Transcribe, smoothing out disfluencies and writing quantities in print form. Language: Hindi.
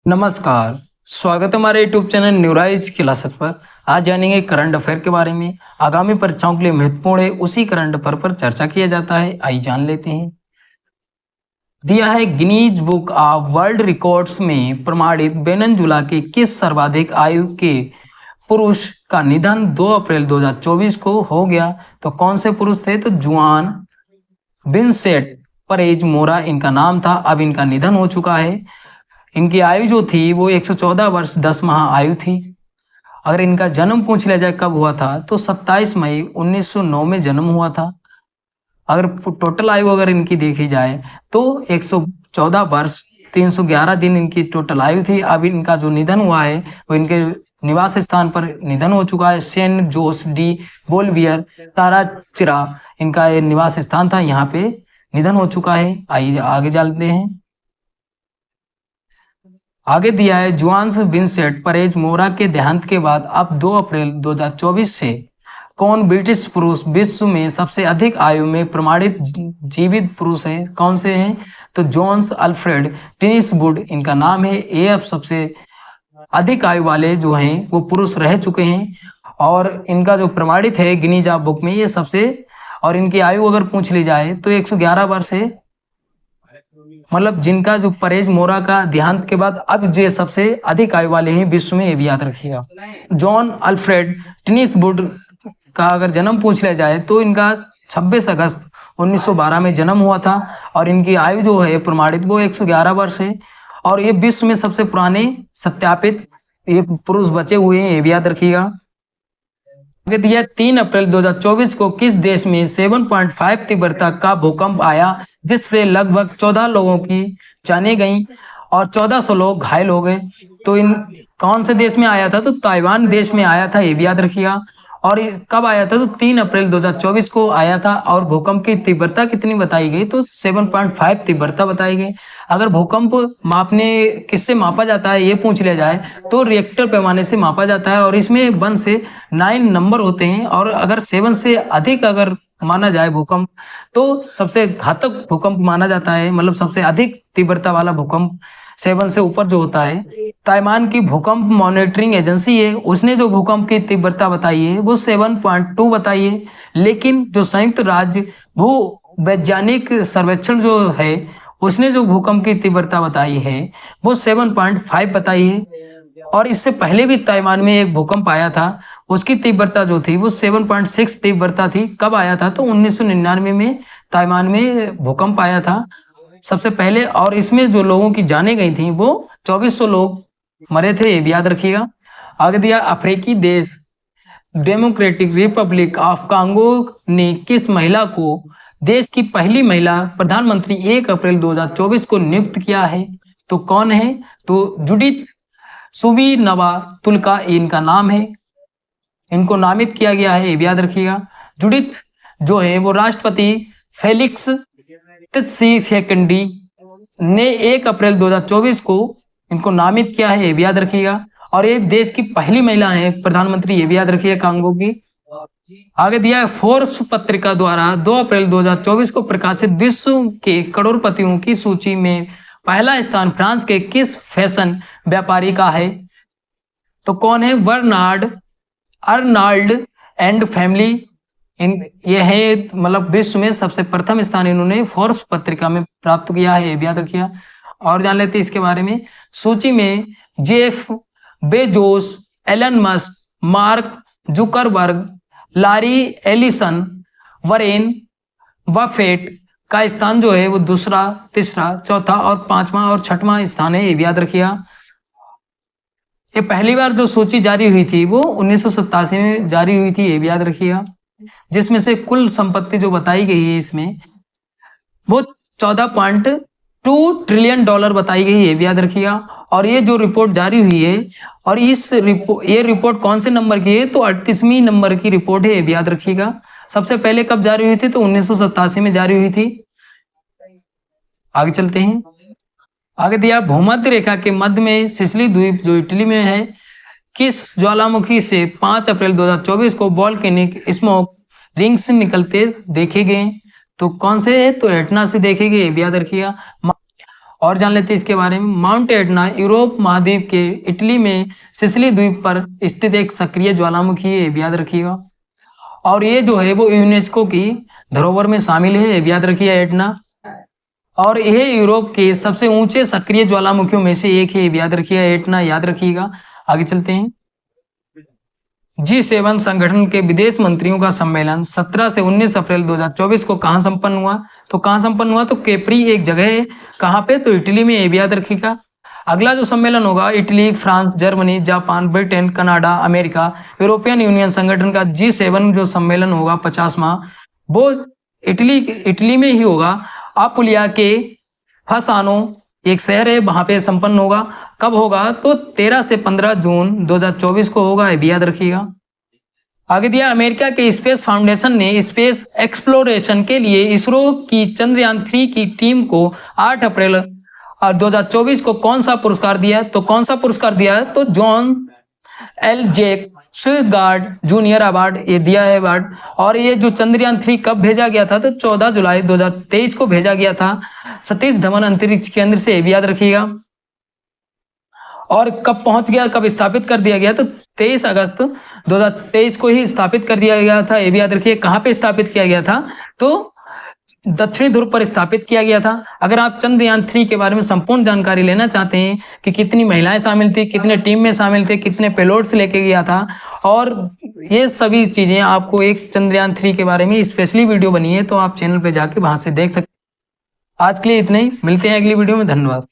नमस्कार। स्वागत है हमारे यूट्यूब चैनल न्यूराइज क्लासेस पर। आज जानेंगे करंट अफेयर के बारे में। आगामी परीक्षाओं के लिए महत्वपूर्ण है, उसी करंट अफेयर पर चर्चा किया जाता है। आइए जान लेते हैं। दिया है Guinness book of world records में प्रमाणित वेनेजुएला के किस सर्वाधिक आयु के पुरुष का निधन 2 अप्रैल 2024 को हो गया। तो कौन से पुरुष थे? तो जुआन विंसेंट परेज मोरा इनका नाम था। अब इनका निधन हो चुका है। इनकी आयु जो थी वो 114 वर्ष 10 माह आयु थी। अगर इनका जन्म पूछ लिया जाए कब हुआ था, तो 27 मई 1909 में जन्म हुआ था। अगर टोटल आयु अगर इनकी देखी जाए तो 114 वर्ष 311 दिन इनकी टोटल आयु थी। अब इनका जो निधन हुआ है वो इनके निवास स्थान पर निधन हो चुका है। सेंट जोस डी बोलवियर ताराचिरा इनका ये निवास स्थान था, यहाँ पे निधन हो चुका है। आइए आगे चलते हैं। आगे दिया है जुआन विंसेंट परेज मोरा के देहांत के बाद अब 2 अप्रैल 2024 से कौन ब्रिटिश पुरुष विश्व में सबसे अधिक आयु में प्रमाणित जीवित पुरुष है? कौन से हैं? तो जॉन्स अल्फ्रेड टिनिसवुड इनका नाम है। ये अब सबसे अधिक आयु वाले जो हैं वो पुरुष रह चुके हैं और इनका जो प्रमाणित है गिनीज बुक में ये सबसे, और इनकी आयु अगर पूछ ली जाए तो 111 वर्ष है। मतलब जिनका जो परेज मोरा का देहांत के बाद अब जो सबसे अधिक आयु वाले हैं विश्व में, ये भी याद रखिएगा। जॉन अल्फ्रेड टिनिसवुड का अगर जन्म पूछ लिया जाए तो इनका 26 अगस्त 1912 में जन्म हुआ था और इनकी आयु जो है प्रमाणित वो 111 वर्ष है। और ये विश्व में सबसे पुराने सत्यापित ये पुरुष बचे हुए हैं, ये भी याद रखिएगा। दिया 3 अप्रैल 2024 को किस देश में 7.5 तीव्रता का भूकंप आया जिससे लगभग 14 लोगों की जानें गई और 1400 लोग घायल हो गए। तो इन कौन से देश में आया था? तो ताइवान देश में आया था, ये भी याद रखिएगा। और कब आया था? तो 3 अप्रैल 2024 को आया था। और भूकंप की तीव्रता कितनी बताई गई? तो 7.5 तीव्रता बताई गई। अगर भूकंप मापने किससे मापा जाता है ये पूछ लिया जाए तो रिएक्टर पैमाने से मापा जाता है और इसमें 1 से 9 नंबर होते हैं। और अगर 7 से अधिक अगर माना जाए भूकंप तो सबसे घातक भूकंप माना जाता है, मतलब सबसे अधिक तीव्रता वाला भूकंप 7 से ऊपर जो होता है। ताइवान की भूकंप मॉनिटरिंग एजेंसी है, उसने जो भूकंप की तीव्रता बताई है वो 7.2 बताई है। लेकिन जो संयुक्त राज्य भू वैज्ञानिक सर्वेक्षण जो है उसने जो भूकंप की तीव्रता बताई है वो 7.5 बताई है। और इससे पहले भी ताइवान में एक भूकंप आया था, उसकी तीव्रता जो थी वो 7.6 तीव्रता थी। कब आया था? तो 1999 में ताइवान में भूकंप आया था सबसे पहले। और इसमें जो लोगों की जानें गई थी वो 2400 लोग मरे थे, ये भी याद रखिएगा। आगे दिया अफ्रीकी देश डेमोक्रेटिक रिपब्लिक ऑफ कांगो ने किस महिला को देश की पहली महिला प्रधानमंत्री 1 अप्रैल 2024 को नियुक्त किया है? तो कौन है? तो जुडिथ सुबीनबातुल्का इनका नाम है, इनको नामित किया गया है, ये भी याद रखिएगा। जुडिथ जो है वो राष्ट्रपति फेलिक्स सेकंडी ने 1 अप्रैल 2024 को इनको नामित किया है, ये भी याद रखिएगा। और ये देश की पहली महिला है प्रधानमंत्री, ये भी याद रखिएगा कांगो की। आगे दिया है फोर्ब्स पत्रिका द्वारा 2 अप्रैल 2024 को प्रकाशित विश्व के करोड़पतियों की सूची में पहला स्थान फ्रांस के किस फैशन व्यापारी का है? तो कौन है? बर्नार्ड अर्नाल्ड एंड फैमिली ये है, मतलब विश्व में सबसे प्रथम स्थान इन्होंने फोर्ब्स पत्रिका में प्राप्त किया है, ये भी याद रखिएगा। और जान लेते हैं इसके बारे में। सूची में Jeff Bezos, Elon Musk, Mark Zuckerberg, Larry Ellison, Warren Buffett का स्थान जो है वो दूसरा, तीसरा, चौथा और पांचवा और छठवां स्थान है, ये भी याद रखिएगा। ये पहली बार जो सूची जारी हुई थी वो 1987 में जारी हुई थी, ये भी याद रखिएगा। जिसमें से कुल संपत्ति जो बताई गई है इसमें वो 14.2 ट्रिलियन डॉलर बताई गई है, ये भी याद रखिएगा। और ये जो रिपोर्ट जारी हुई है और ये रिपोर्ट कौन से नंबर की है? तो 38वीं नंबर की रिपोर्ट है, ये भी याद रखिएगा। सबसे पहले कब जारी हुई थी? तो 1987 में जारी हुई थी। आगे चलते हैं। आगे दिया भूमध्य रेखा के मध्य में सिसिली द्वीप जो इटली में है किस ज्वालामुखी से 5 अप्रैल 2024 को वोल्केनिक स्मोक रिंग्स निकलते देखे गए? तो कौन से है? तो एटना से देखे गए, ये भी याद रखिएगा। और जान लेते हैं इसके बारे में। माउंट एटना यूरोप महाद्वीप के इटली में सिसिली द्वीप पर स्थित एक सक्रिय ज्वालामुखी है, ये भी याद रखिएगा। और ये जो है वो यूनेस्को की धरोहर में शामिल है, ये भी याद रखिए एटना। और यह यूरोप के सबसे ऊंचे सक्रिय ज्वालामुखियों में से एक है, ये भी याद रखिएगा एटना, याद रखिएगा। आगे चलते हैं। G7 संगठन के विदेश मंत्रियों का सम्मेलन 17 से 19 अप्रैल 2024 को कहां संपन्न हुआ? तो कहां संपन्न हुआ? तो कैप्री एक जगह है, कहां पे? तो इटली में, ये भी याद रखिएगा। अगला जो सम्मेलन होगा Italy, France, Germany, Japan, Britain, Canada, America, European union संगठन का G7 जो सम्मेलन होगा 50वां, वो इटली में ही होगा। अपुलिया के फसानो एक शहर है, वहां पे संपन्न होगा। कब होगा? तो 13 से 15 जून 2024 को होगा, ये भी याद रखिएगा। आगे दिया, अमेरिका के स्पेस फाउंडेशन ने स्पेस एक्सप्लोरेशन के लिए इसरो की चंद्रयान 3 की टीम को 8 अप्रैल 2024 को कौन सा पुरस्कार दिया? तो कौन सा पुरस्कार दिया? तो John L Jack Swigert junior award, ये दिया है अवार्ड। और ये जो चंद्रयान 3 कब भेजा गया था? तो 14 जुलाई 2023 को भेजा गया था सतीश धवन अंतरिक्ष केंद्र से, ये भी याद रखिएगा। और कब पहुंच गया, कब स्थापित कर दिया गया? तो 23 अगस्त 2023 को ही स्थापित कर दिया गया था, ये भी याद रखिए। कहां पे स्थापित किया गया था? तो दक्षिणी ध्रुव पर स्थापित किया गया था। अगर आप चंद्रयान 3 के बारे में संपूर्ण जानकारी लेना चाहते हैं कि कितनी महिलाएं शामिल थी, कितने टीम में शामिल थे, कितने पेलोड्स लेके गया था, और ये सभी चीजें आपको एक चंद्रयान 3 के बारे में स्पेशली वीडियो बनी है, तो आप चैनल पे जाके वहां से देख सकते हैं। आज के लिए इतना ही, मिलते हैं अगली वीडियो में, धन्यवाद।